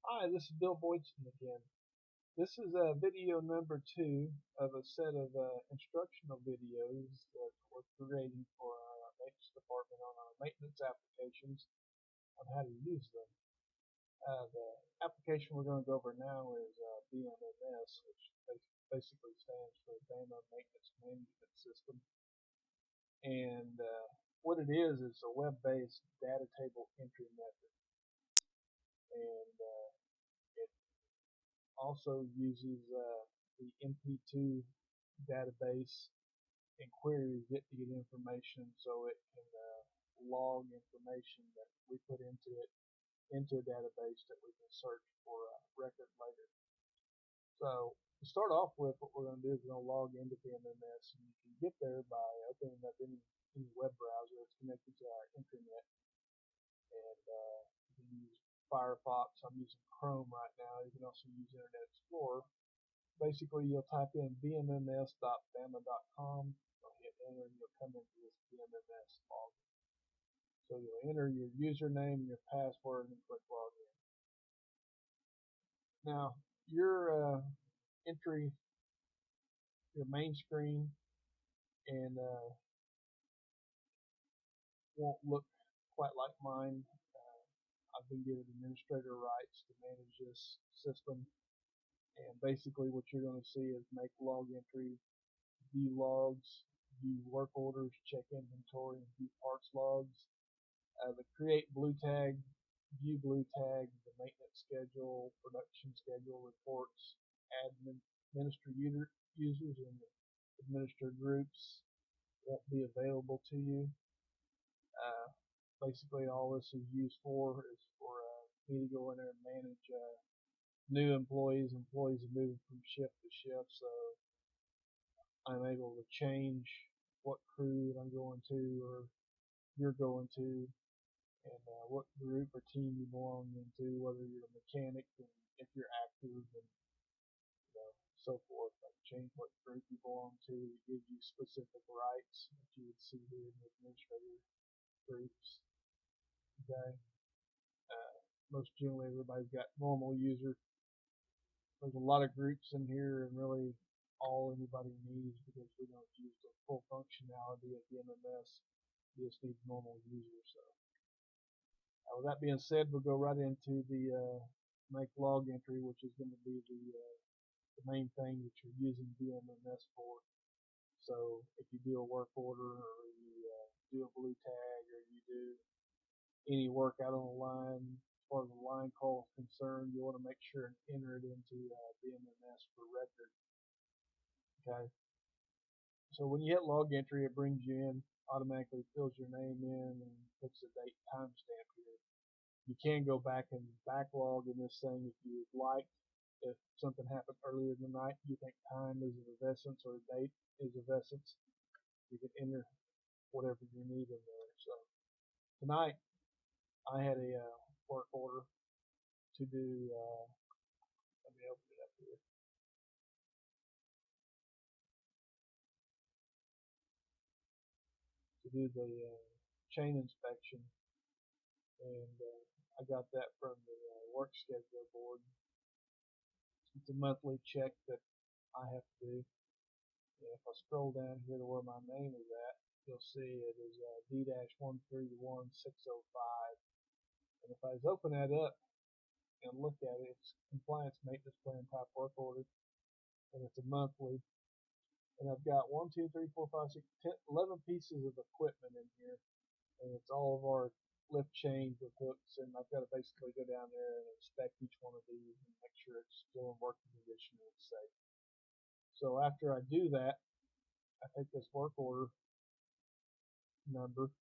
Hi, this is Bill Boydston again. This is video number 2 of a set of instructional videos that we're creating for our maintenance department on our maintenance applications on how to use them. The application we're going to go over now is BMMS, which basically stands for BMMS Maintenance Management System. And what it is a web-based data table entry method. And it also uses the MP2 database and queries it to get information so it can log information that we put into it into a database that we can search for a record later. So to start off with, what we're going to do is we're going to log into BMMS, and you can get there by opening up any web browser that's connected to our intranet. And you can use Firefox. I'm using Chrome right now. You can also use Internet Explorer. Basically, you'll type in bmms.bama.com, you'll hit enter, and you'll come into this BMMS log. So you'll enter your username and your password and click login. Now, your entry, your main screen, and won't look quite like mine. I've been given administrator rights to manage this system. And basically what you're going to see is make log entry, view logs, view work orders, check inventory, and view parts logs. The create blue tag, view blue tag, the maintenance schedule, production schedule reports, administer users and administer groups won't be available to you. Basically all this is used for is for me to go in there and manage new employees moving from shift to shift, so I'm able to change what crew I'm going to or you're going to, and what group or team you belong into, whether you're a mechanic and if you're active, and so forth. I can change what group you belong to. It gives you specific rights that you would see here in the administrator groups. Okay. Most generally, everybody's got normal user. There's a lot of groups in here, and really all anybody needs, because we don't use the full functionality of the MMS. You just need normal users. So, with that being said, we'll go right into the make log entry, which is going to be the main thing that you're using BMMS for. So if you do a work order, or you do a blue tag, or you do any work out on the line, as far as the line call is concerned, you want to make sure and enter it into BMMS for record. Okay. So when you hit log entry, it brings you in, automatically fills your name in, and puts a date timestamp here. You can go back and backlog in this thing if you would like. If something happened earlier in the night, you think time is of essence or date is of essence, you can enter whatever you need in there. So tonight I had a work order to do. Let me open it up here. To do the chain inspection, and I got that from the work schedule board. It's a monthly check that I have to do. And if I scroll down here to where my name is at, you'll see it is D-131605. And if I just open that up and look at it, it's compliance maintenance plan type work order, and it's a monthly. And I've got 1, 2, 3, 4, 5, 6, 10, 11 pieces of equipment in here, and it's all of our lift chains with hooks, and I've got to basically go down there and inspect each one of these and make sure it's still in working condition and it's safe. So after I do that, I take this work order number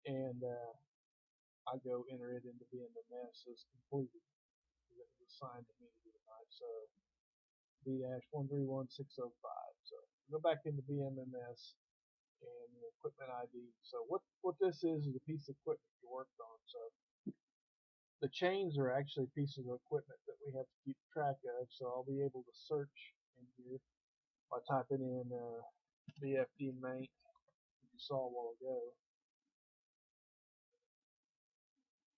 and I go enter it into BMMS as completed. It was assigned to me to do tonight. So D-131605. So go back into BMMS and the equipment ID. So what this is a piece of equipment you worked on. So the chains are actually pieces of equipment that we have to keep track of. So I'll be able to search in here by typing in BFD main, as you saw a while ago.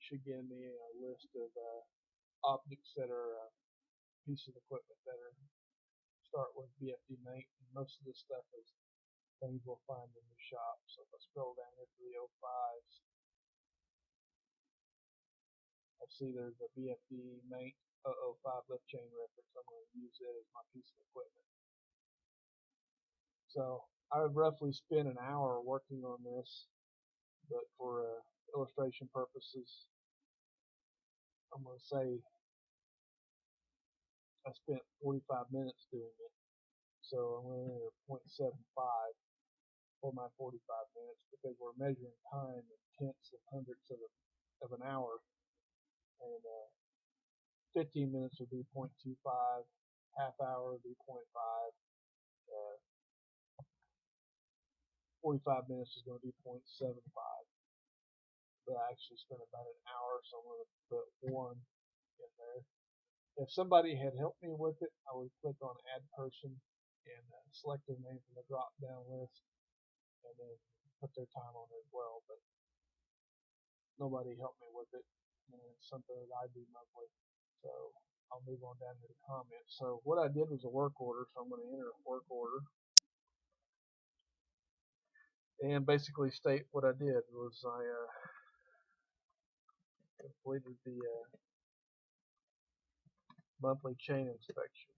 Should give me a list of objects that are pieces of equipment that are start with BFD mate, and most of this stuff is things we'll find in the shop. So if I scroll down here to the 05s, I see there's a BFD mate 005 lift chain reference. I'm going to use it as my piece of equipment. So I would roughly spend an hour working on this, but for illustration purposes, I'm going to say I spent 45 minutes doing it. So I'm going to enter 0.75 for my 45 minutes because we're measuring time in tenths of hundredths of an hour. And 15 minutes would be 0.25, half hour would be 0.5, 45 minutes is going to be 0.75. But I actually spent about an hour, so I'm going to put 1 in there. If somebody had helped me with it, I would click on Add Person and select their name from the drop down list and then put their time on it as well. But nobody helped me with it, and it's something that I do monthly. So I'll move on down to the comments. So what I did was a work order, so I'm going to enter a work order and basically state what I did was I completed the monthly chain inspection.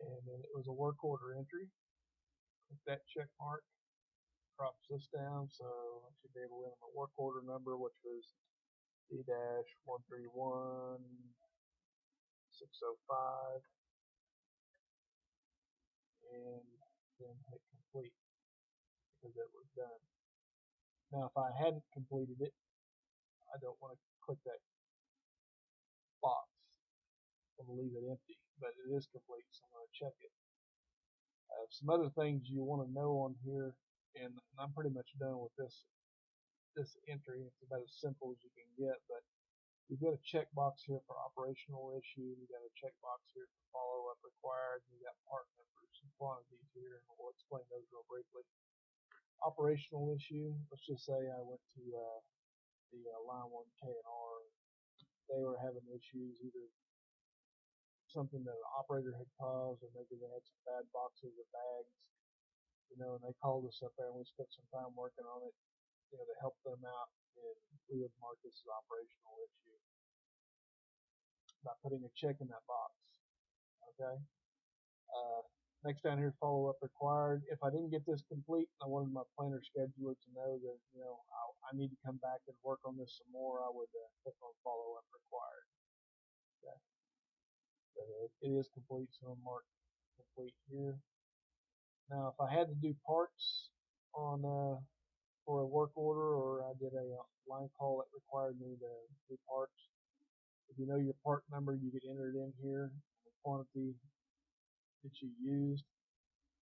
And then it was a work order entry. Click that check mark, drops this down, so I should be able to enter my work order number, which was D-131605, and then hit complete because it was done. Now, if I hadn't completed it, I don't want to click that box. I'm going to leave it empty, but it is complete, so I'm going to check it. Some other things you want to know on here, and I'm pretty much done with this entry. It's about as simple as you can get, but you've got a checkbox here for operational issue. You've got a checkbox here for follow-up required. You've got part numbers and quantities here, and we'll explain those real briefly. Operational issue, let's just say I went to the line 1 K&R. They were having issues, either something that an operator had caused, or maybe they had some bad boxes or bags, and they called us up there and we spent some time working on it, to help them out, and we would mark this as operational issue by putting a check in that box. Okay. Next down here, follow up required. If I didn't get this complete, I wanted my planner scheduler to know that I need to come back and work on this some more. I would click on follow up required. Okay. So it is complete, so I'll mark complete here. Now, if I had to do parts on for a work order, or I did a line call that required me to do parts, if you know your part number, you could enter it in here, the quantity that you used.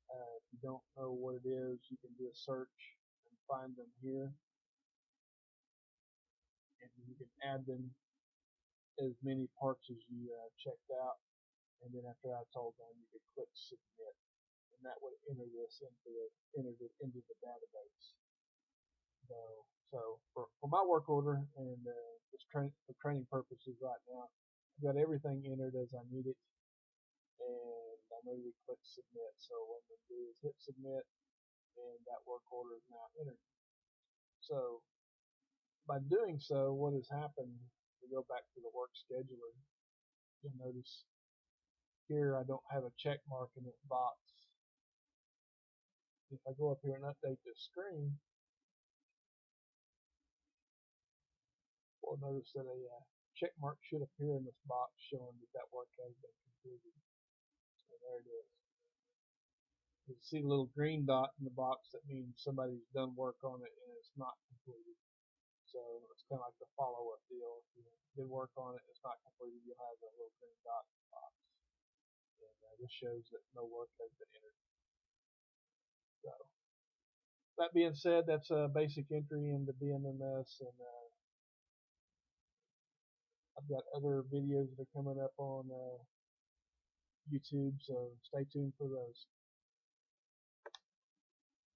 If you don't know what it is, you can do a search and find them here, and you can add them as many parts as you checked out. And then after that's all done, you can click submit, and that would enter it into the database. So for my work order and just for training purposes right now, I've got everything entered as I need it, and I'm ready to click submit. So what I'm going to do is hit submit, and that work order is now entered. So by doing so, what has happened, we go back to the work scheduler, you'll notice here I don't have a check mark in this box. If I go up here and update this screen, we'll notice that a check mark should appear in this box showing that work has been completed. So there it is. You see the little green dot in the box, that means somebody's done work on it and it's not completed. So it's kind of like the follow-up deal. If you did work on it, it's not completed, you'll have a little green dot in the box. And this shows that no work has been entered. So that being said, that's a basic entry into BMMS, and I've got other videos that are coming up on YouTube, so stay tuned for those.